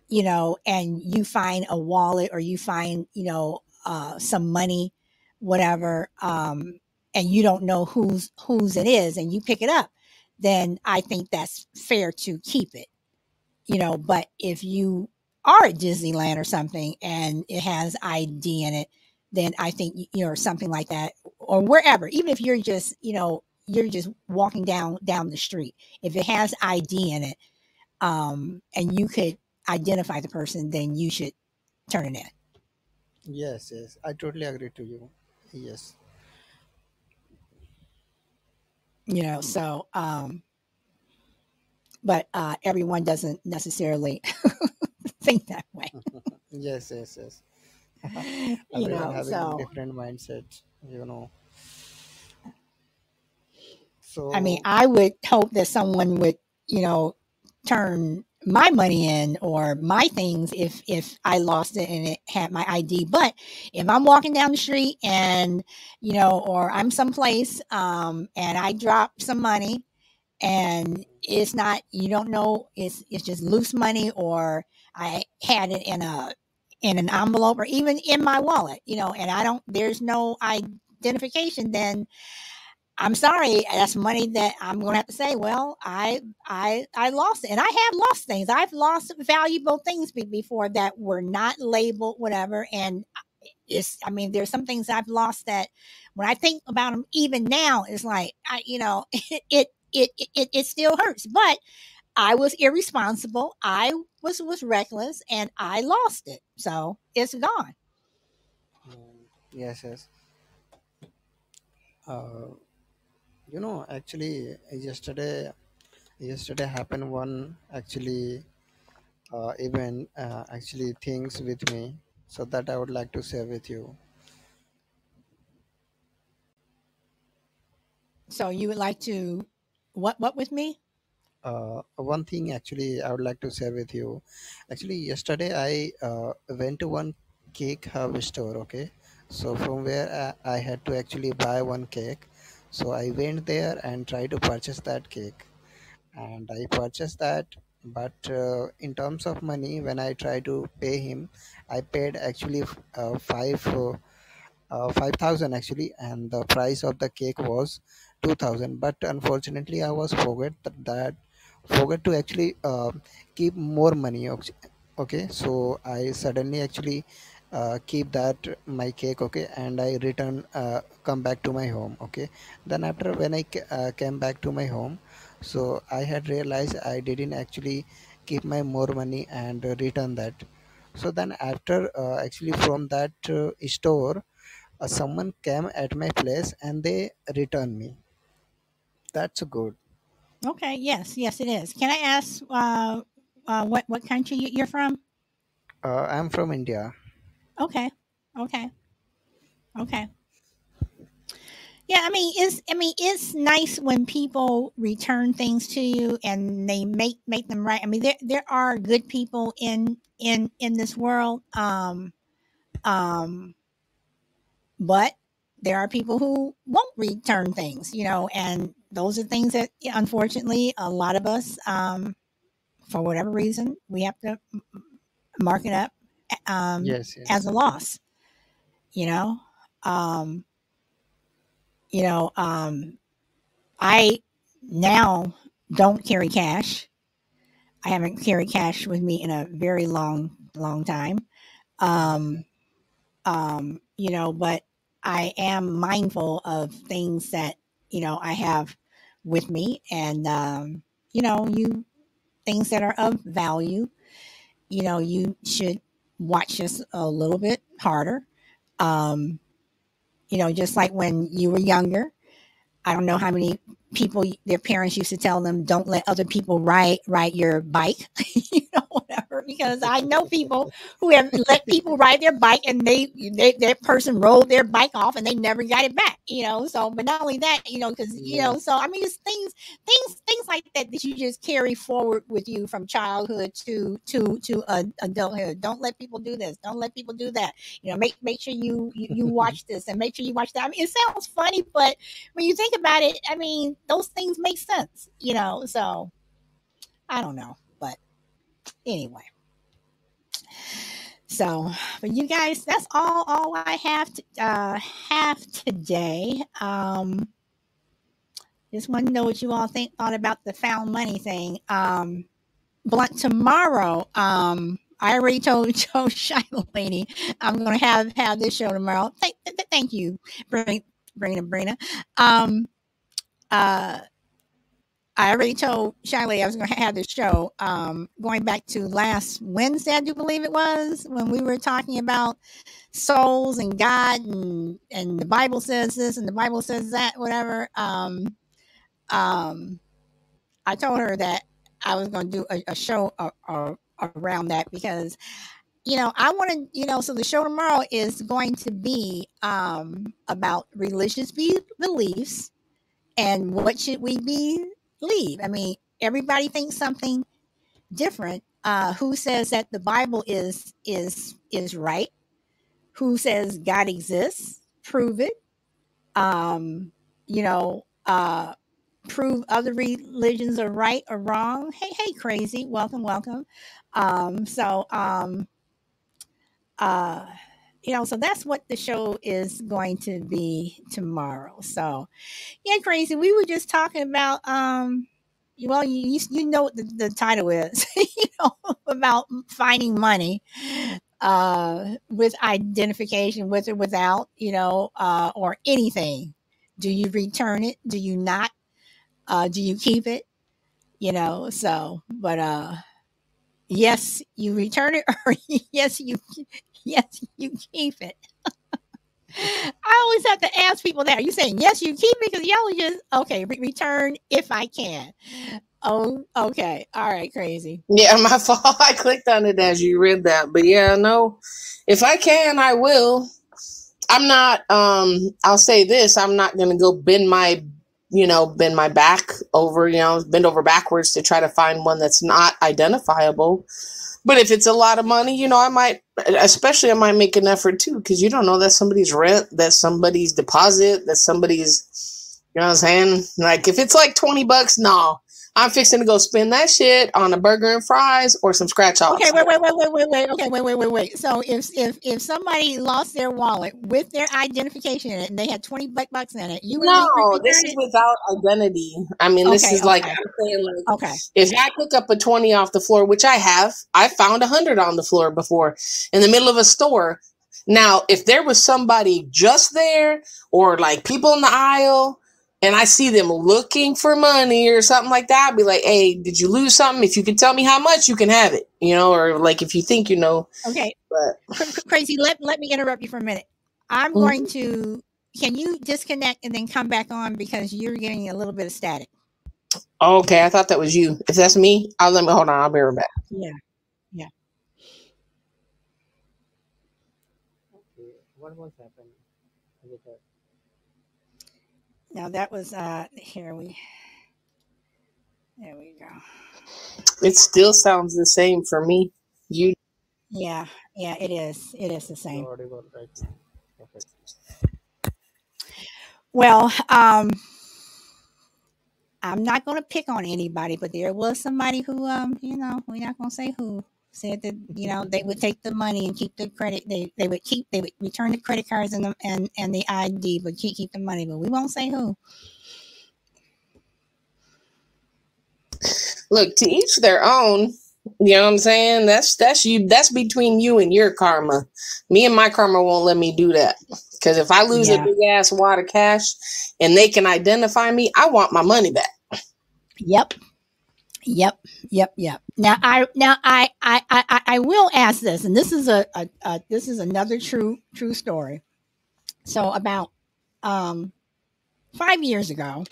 and you find a wallet or you find some money, whatever, and you don't know whose it is and you pick it up, then I think that's fair to keep it. But if you are at Disneyland or something and it has ID in it, then I think, or something like that, or wherever, even if you're just walking down the street, if it has ID in it, and you could identify the person, then you should turn it in. yes, yes. I totally agree to you. Yes, So but everyone doesn't necessarily think that way. yes, yes, yes. Everyone having So different mindset, you know. I mean, So I would hope that someone would, you know, turn my money in or my things if I lost it and it had my ID. But if I'm walking down the street and or I'm someplace and I drop some money and it's not, you don't know, it's just loose money, or I had it in an envelope or even in my wallet, and I don't, there's no identification, then I'm sorry, that's money that I'm going to have to say, well, I lost it. And I have lost things. I've lost valuable things before that were not labeled, whatever. And I mean, there's some things I've lost that when I think about them, even now, it's like, it still hurts. But I was irresponsible. I was reckless, and I lost it. So it's gone. yes, yes. Uh, actually, yesterday happened one actually event, actually things with me, so that I would like to share with you. So you would like to what with me? One thing actually I would like to share with you. Actually, yesterday I went to one cake store. Okay, so from where I had to actually buy one cake. So I went there and tried to purchase that cake, and I purchased that. But in terms of money, when I tried to pay him, I paid actually 5,000 actually, and the price of the cake was 2,000. But unfortunately, I was forget to actually keep more money. Okay, so I suddenly actually keep that my cake. Okay, and I return come back to my home. Okay, then after when I came back to my home, so I had realized I didn't actually keep my more money and return that. So then after actually from that store, someone came at my place and they returned me. That's good. Okay. Yes. Yes, it is. Can I ask what country you're from? I'm from India. Okay. Okay. Okay. Yeah, I mean, it's nice when people return things to you and they make them right. I mean, there are good people in this world, um, but there are people who won't return things, and those are things that, yeah, unfortunately, a lot of us, for whatever reason, we have to mark it up, Yes, as yes. a loss. You know, um, you know, I now don't carry cash. I haven't carried cash with me in a very long time. Um, Okay. but I am mindful of things that, I have with me, and, you things that are of value, you should watch this a little bit harder. Um, just like when you were younger, I don't know how many people their parents used to tell them, "Don't let other people ride your bike," whatever. Because I know people who have let people ride their bike, and they that person rolled their bike off, and they never got it back. So but not only that, because Yes. so I mean, it's things like that you just carry forward with you from childhood to adulthood. Don't let people do this. Don't let people do that. Make sure you watch this and make sure you watch that. I mean, it sounds funny, but when you think about it, I mean, those things make sense, So I don't know, but anyway. So, but you guys, that's all I have today. Just want to know what you all thought about the found money thing. Blunt tomorrow. I already told Shy Lady I'm going to have this show tomorrow. Thank you, Brina. Um, uh, I already told Shiley I was going to have this show. Going back to last Wednesday, I do believe it was, when we were talking about souls and God, and the Bible says this and the Bible says that, whatever. Um, I told her that I was going to do a show around that, because I want to, so the show tomorrow is going to be about religious beliefs, and what should we believe. I mean, everybody thinks something different. Who says that the Bible is right? Who says God exists? Prove it. Um, you know, uh, Prove other religions are right or wrong. Hey, crazy. Welcome, welcome. So uh, so that's what the show is going to be tomorrow. So yeah, crazy. We were just talking about well, you know what the title is, about finding money, with identification, with or without, or anything. Do you return it? Do you not? Do you keep it? So but yes, you return it, or yes, you keep it. I always have to ask people that. Are you saying yes, you keep it? Because y'all are just okay. Return if I can. Oh, okay. All right, crazy. Yeah, my fault. I clicked on it as you read that. But yeah, no. If I can, I will. I'm not I'll say this, I'm not gonna go bend my bend my back over, bend over backwards to try to find one that's not identifiable. But if it's a lot of money, I might make an effort too, because you don't know that's somebody's rent, that's somebody's deposit, that's somebody's, you know what I'm saying? Like if it's like $20, no, I'm fixing to go spend that shit on a burger and fries or some scratch offs. Okay, wait. Okay, wait. So if somebody lost their wallet with their identification in it and they had $20 in it, you would No, this is without identity. I mean, this is like, I'm saying, like, okay. If I pick up a 20 off the floor, which I found 100 on the floor before in the middle of a store. Now, if there was somebody just there or like people in the aisle and I see them looking for money or something like that, I'd be like, hey, did you lose something? If you can tell me how much, you can have it, or like if you think you know. Okay. But Crazy, let me interrupt you for a minute. I'm going to, can you disconnect and then come back on because you're getting a little bit of static? Okay, I thought that was you. If that's me, hold on, I'll be right back. Yeah. Okay, what was happening with her? Now that was there we go. It still sounds the same for me. Yeah, it is the same. You're audible right now. Perfect. Well, I'm not going to pick on anybody, but there was somebody who, we're not going to say who, said that, they would take the money and keep the credit. They would return the credit cards and the ID, but keep the money. But we won't say who. Look, to each their own. You know what I'm saying? That's you. That's between you and your karma. Me and my karma won't let me do that. Because if I lose a big ass wad of cash and they can identify me, I want my money back. Yep. Now I will ask this, and this is this is another true story. So about 5 years ago,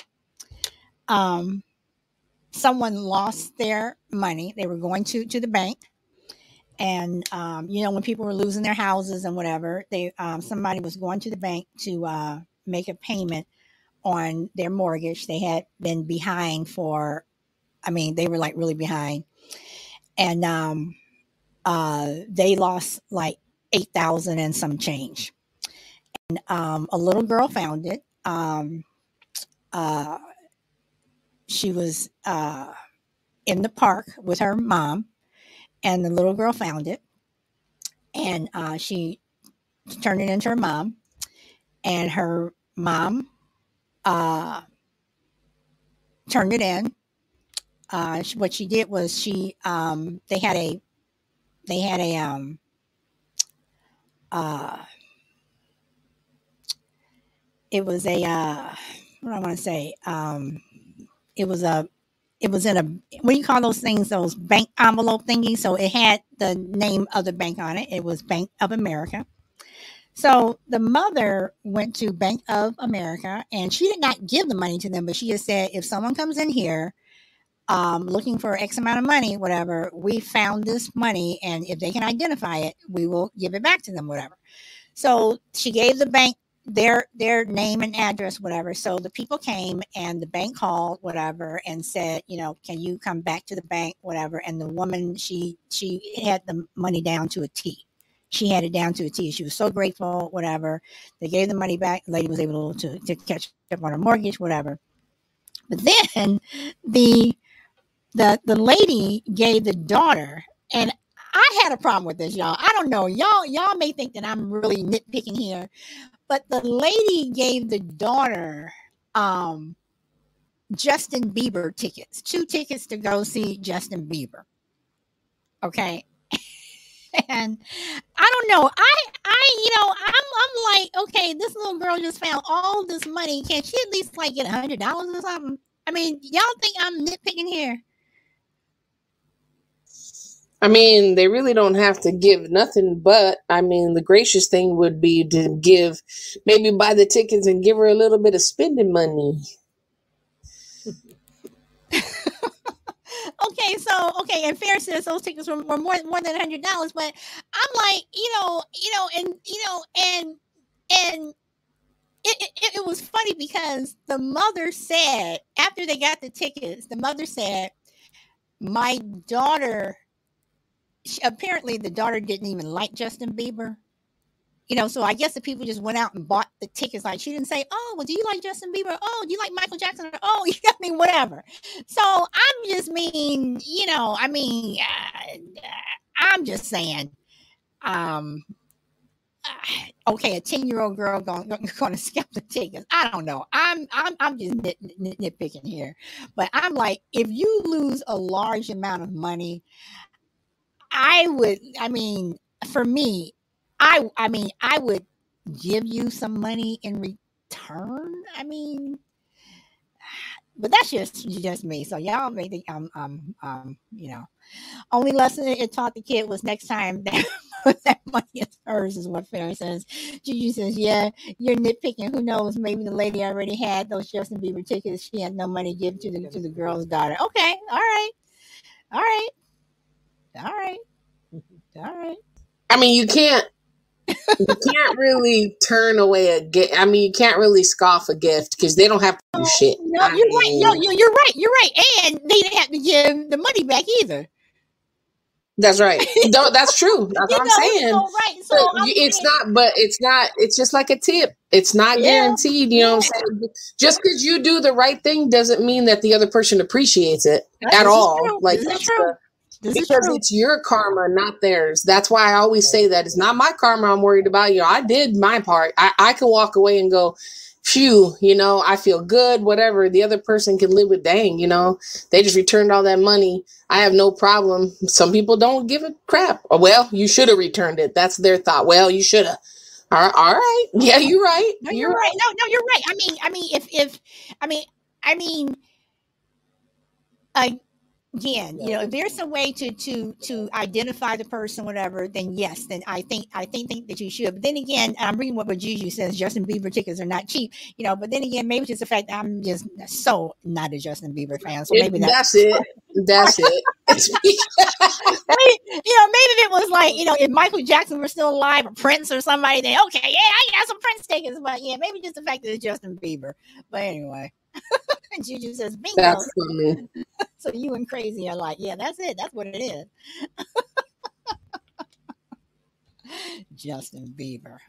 someone lost their money. They were going to the bank, and when people were losing their houses and whatever, somebody was going to the bank to make a payment on their mortgage. They had been behind they were like really behind, and they lost like 8,000 and some change. And a little girl found it. She was in the park with her mom, and the little girl found it, and she turned it into her mom, and her mom turned it in. What she did was they had a it was a what do I want to say? It was in a, what do you call those things? Those bank envelope thingies. So it had the name of the bank on it. It was Bank of America. So the mother went to Bank of America, and she did not give the money to them, but she just said, if someone comes in here looking for X amount of money, whatever, we found this money, and if they can identify it, we will give it back to them, whatever. So she gave the bank their name and address, whatever. So the people came, and the bank called, whatever, and said, can you come back to the bank, whatever. And the woman, she had the money down to a T. She had it down to a T. She was so grateful, whatever. They gave the money back. The lady was able to catch up on her mortgage, whatever. But then the lady gave the daughter, and I had a problem with this, y'all. I don't know. Y'all may think that I'm really nitpicking here, but the lady gave the daughter Justin Bieber tickets, 2 tickets to go see Justin Bieber. Okay. And I don't know. I'm like, okay, this little girl just found all this money. Can she at least like get $100 or something? I mean, y'all think I'm nitpicking here? I mean, they really don't have to give nothing, but I mean, the gracious thing would be to maybe buy the tickets and give her a little bit of spending money. Okay, and fair says those tickets were more than $100, but I'm like, and it was funny because the mother said, after they got the tickets, the mother said, my daughter, apparently the daughter didn't even like Justin Bieber. So I guess the people just went out and bought the tickets. Like, she didn't say, oh, well, do you like Justin Bieber? Oh, do you like Michael Jackson? Oh, whatever. So I'm just I'm just saying, okay, a 10-year-old girl going to scalp the tickets. I don't know. I'm just nitpicking here, but I'm like, if you lose a large amount of money, for me, I would give you some money in return. But that's just me. So y'all may think only lesson it taught the kid was next time that money is hers, is what Farron says. Juju says, yeah, you're nitpicking. Who knows? Maybe the lady already had those Justin Bieber tickets. She had no money to give to the girl's daughter. Okay, all right. I mean, you can't really turn away a gift. I mean, you can't really scoff a gift because they don't have to do shit. No, you're right. No, you're right. You're right. And they didn't have to give the money back either. That's right. No, that's true. That's what I'm saying. So, right. So it's just like a tip. It's not guaranteed. You know what I'm saying? Just because you do the right thing doesn't mean that the other person appreciates it at all. Like, this is true. Because it's your karma, not theirs. That's why I always say that it's not my karma I'm worried about. I did my part. I can walk away and go, phew, I feel good, whatever. The other person can live with, dang, they just returned all that money. I have no problem. Some people don't give a crap. Oh, well, you should have returned it. That's their thought. Well, you should have. All right. Yeah, you're right. No, you're right. No, you're right. Again, if there's some way to identify the person, whatever, then yes, then I think that you should. But then again, I'm reading what Juju says. Justin Bieber tickets are not cheap, But then again, maybe just the fact that I'm just so not a Justin Bieber fan. So maybe that's it. That's it. maybe if it was like, if Michael Jackson were still alive or Prince or somebody, then okay, yeah, I got some Prince tickets. But yeah, maybe just the fact that it's Justin Bieber. But anyway. Juju says, bingo. That's funny. So you and Crazy are like, yeah, that's it. That's what it is. Justin Bieber.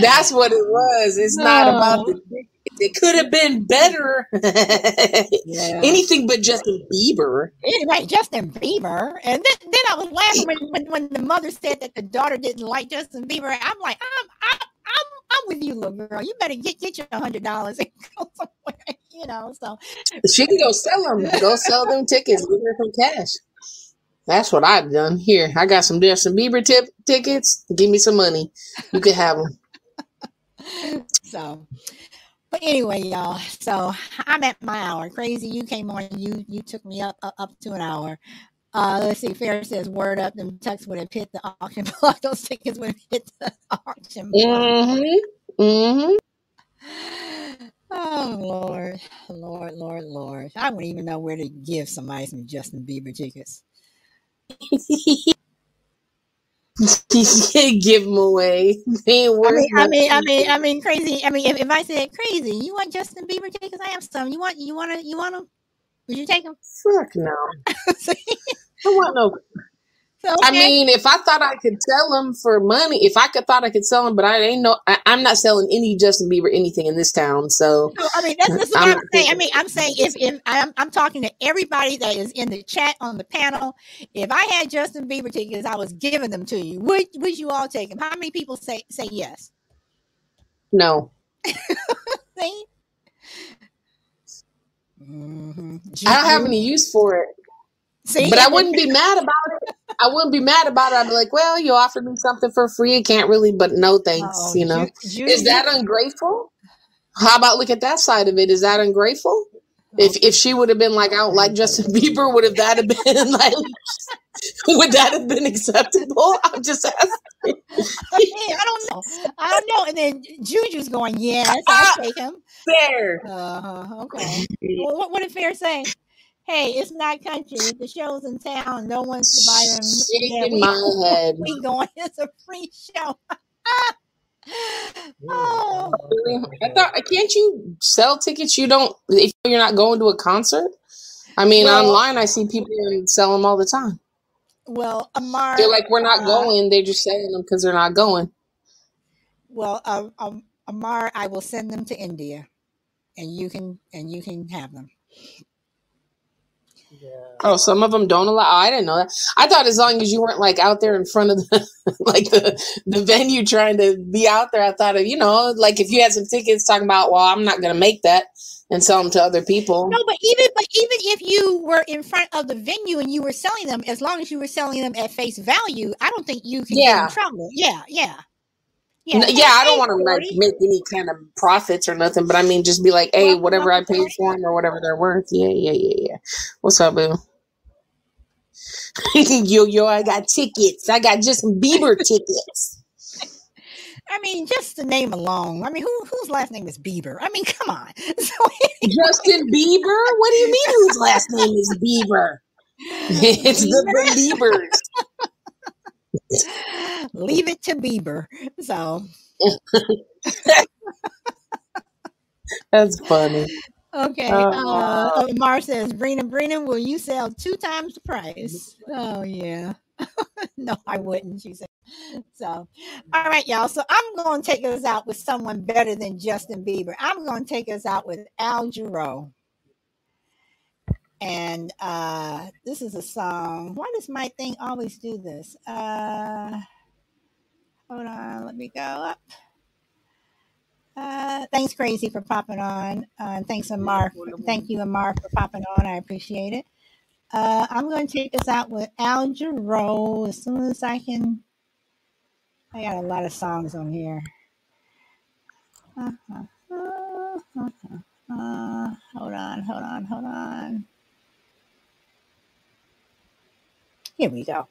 That's what it was. It's not about the ticket. It could have been better. Anything but Justin Bieber. Anyway, Justin Bieber. And then I was laughing when the mother said that the daughter didn't like Justin Bieber. I'm like, I'm with you, little girl. You better get your $100 and go somewhere, So she can go sell them. Go sell them tickets. Give her some cash. That's what I've done. Here, I got some Justin Bieber tickets. Give me some money. You can have them. So, but anyway, y'all. So I'm at my hour. Crazy, you came on. You took me up to an hour. Let's see. Fair says, word up. Them texts would have hit the auction block. Those tickets would have hit the auction block. Mm-hmm. Oh, Lord. I wouldn't even know where to give somebody some Justin Bieber tickets. Give them away. They ain't worth I mean, Crazy. If I said, Crazy, you want Justin Bieber tickets? I have some. You want them? Would you take them? Fuck no. I want no. So, okay. I mean, if I thought I could sell them for money, thought I could sell them, but I'm not selling any Justin Bieber anything in this town. So that's what I'm saying. I'm saying if I'm talking to everybody that is in the chat on the panel, if I had Justin Bieber tickets, I was giving them to you. Would you all take them? How many people say yes? No. See? Mm-hmm. I don't have any use for it. See? But I wouldn't be mad about it. I'd be like, well, you offered me something for free. I can't really, but no thanks. Is that ungrateful? How about look at that side of it? Is that ungrateful? If she would have been like, I don't like Justin Bieber, would that have been like, would that have been acceptable? I'm just asking. I don't know. And then Juju's going, yes, I'll take him. Fair. Okay. Well, what did Fair say? Hey, it's not country. If the show's in town, no one's to buy them. Yeah, Shaking my head. we going. It's a free show. I'm Oh, not going I there. thought, can't you sell tickets? You don't, if you're not going to a concert? I mean, well, online, I see people sell them all the time. They're Amar. like, we're not going. They're just selling them because they're not going. Well, Amar, I will send them to India, and you can have them. Yeah. Oh, some of them don't allow. Oh, I didn't know that. I thought as long as you weren't like out there in front of the like the venue trying to be out there. I thought of, like if you had some tickets talking about, well, I'm not going to make that and sell them to other people. No, but even if you were in front of the venue and you were selling them, as long as you were selling them at face value, I don't think you can get in trouble. Yeah. I don't want to like 40. make any kind of profits or nothing, but I mean, just be like, hey, whatever I paid 40. for them or whatever they're worth. Yeah. What's up, boo? Yo, I got tickets. I got Justin Bieber tickets. I mean, just the name alone. I mean, whose last name is Bieber? I mean, come on. Justin Bieber? What do you mean whose last name is Bieber? It's the Beliebers. Leave it to Bieber. So that's funny. Okay. Mar says, Brina, will you sell 2 times the price? Oh, yeah. No, I wouldn't, she said. So, all right, y'all. So I'm going to take us out with someone better than Justin Bieber. I'm going to take us out with Al Jarreau. And this is a song. Why does my thing always do this? Hold on. Let me go up. Thanks, Crazy, for popping on. Thanks, Amar. Thank you, Amar, for popping on. I appreciate it. I'm going to take us out with Al Jarreau as soon as I can. I got a lot of songs on here. Hold on. Here we go.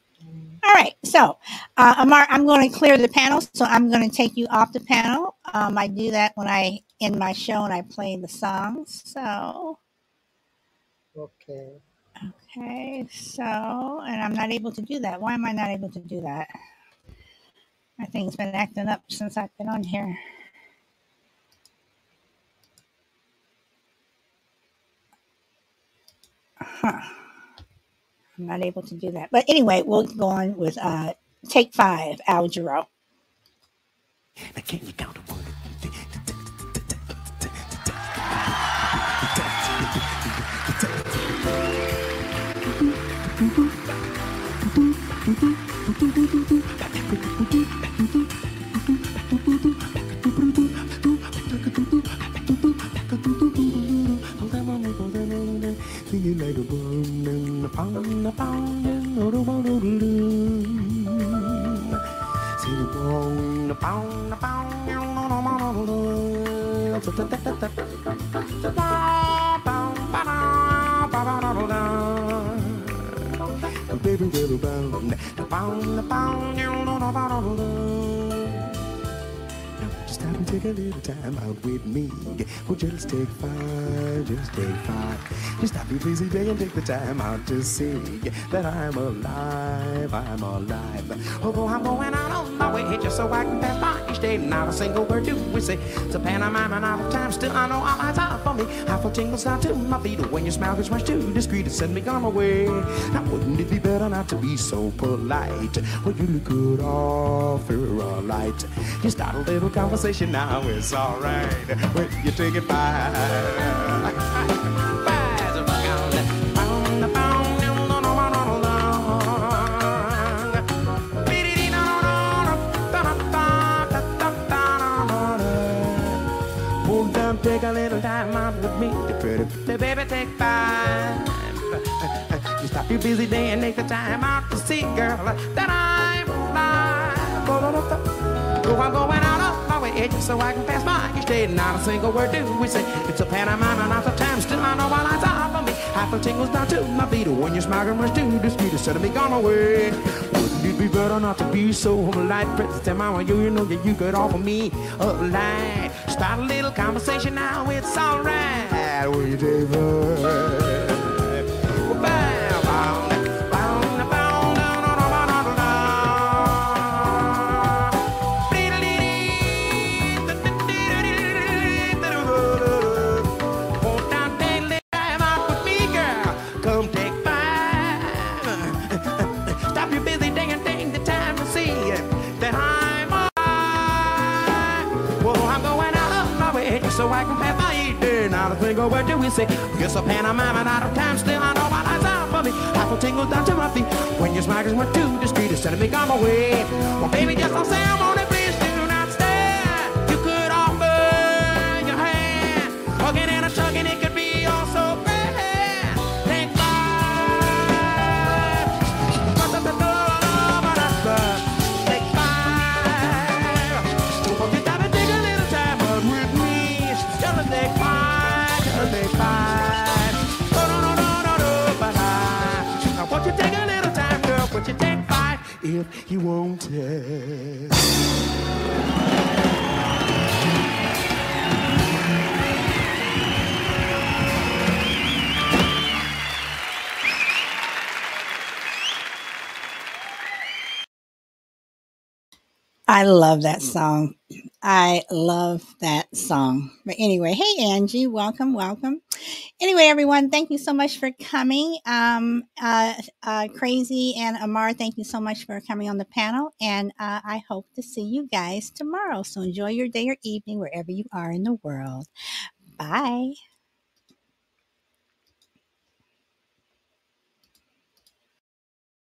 All right. So, Amar, I'm going to clear the panel. So I'm going to take you off the panel. I do that when I end my show and I play the songs. So. Okay. So, and I'm not able to do that. Why am I not able to do that? My thing's been acting up since I've been on here. I'm not able to do that. But anyway, we'll go on with Take 5, Al Jarreau. Now can you count to 1? Just stop and take a little time out with me. Well, just take 5, just take 5. Just stop your busy day and take the time out to see that I'm alive, I'm alive. Although I'm going out on my way just so I can pass by each day. Not a single word do we say. It's a pantomime and out of time. Still I know all eyes are for me. I feel tingles down to my feet when your smile gets much too discreet to send me on my way. Now wouldn't it be better not to be so polite? Well, you look good off, you're all right. You start a little conversation now, it's all right. When you take it take a little time out with me. The baby, take 5. You stop your busy day and take the time out to see, girl, that I'm alive. Oh, I'm going out of my way just so I can pass by each day. Not a single word do we say. It's a pantomime and out of time. Still I know all eyes are for me. I feel tingles down to my feet when your smile runs too discreet to set me on my way. Wouldn't it be better not to be so polite? Princess, tell mama you know that you could offer me a light. Start a little conversation now, it's alright. Will you take 5? I can pass my eating. Now let's think of what do we say? It's a pantomime and out of time. Still I know my life's out for me. I feel tingles down to my feet. When your smiles went to the street, it's telling me come away. Well, baby, just don't say I'm on it. Please do not stand. You could offer your hand. Hugging and a tugging, it could be all so grand. Take five. Take five. Won't you stop and take a little time out with me? Just take five. Just take five. Oh, no, no, no, no, no, but now won't you take a little time, girl? Won't you take five if you want it? I love that song. I love that song. But anyway, hey Angie, welcome, welcome. Anyway, everyone, thank you so much for coming. Crazy and Amar, thank you so much for coming on the panel. And I hope to see you guys tomorrow. So enjoy your day or evening wherever you are in the world. Bye.